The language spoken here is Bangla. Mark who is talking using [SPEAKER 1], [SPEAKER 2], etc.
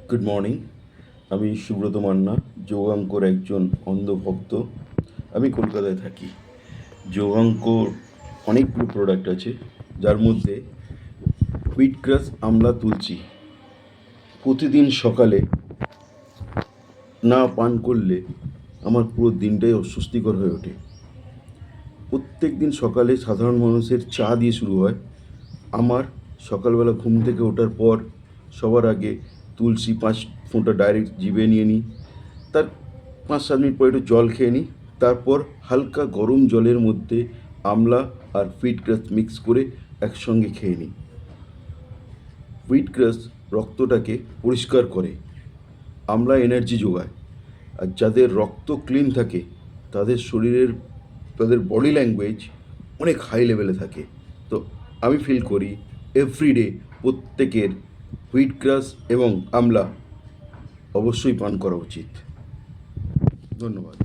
[SPEAKER 1] Good morning. আমি সুব্রত মান্না, যোগাঙ্কর একজন অন্ধভক্ত। আমি কলকাতায় থাকি। যোগাঙ্কর অনেকগুলো প্রোডাক্ট আছে, যার মধ্যে হুইটগ্রাস আমলা তুলসী প্রতিদিন সকালে না পান করলে আমার পুরো দিনটাই অস্বস্তিকর হয়ে ওঠে। প্রত্যেক দিন সকালে সাধারণ মানুষের চা দিয়ে শুরু হয়। আমার সকালবেলা ঘুম থেকে ওঠার পর সবার আগে তুলসী 5 ফোঁটা ডাইরেক্ট জিভে নিয়ে নিই। তার 5-7 মিনিট পর একটু জল খেয়ে নিই। তারপর হালকা গরম জলের মধ্যে আমলা আর হুইটগ্রাস মিক্স করে একসঙ্গে খেয়ে নিই। হুইটগ্রাস রক্তটাকে পরিষ্কার করে, আমলা এনার্জি যোগায়। আর যাদের রক্ত ক্লিন থাকে তাদের বডি ল্যাঙ্গুয়েজ অনেক হাই লেভেলে থাকে। তো আমি ফিল করি এভরিডে প্রত্যেকের হুইটগ্রাস এবং আমলা অবশ্যই পান করা উচিত। ধন্যবাদ।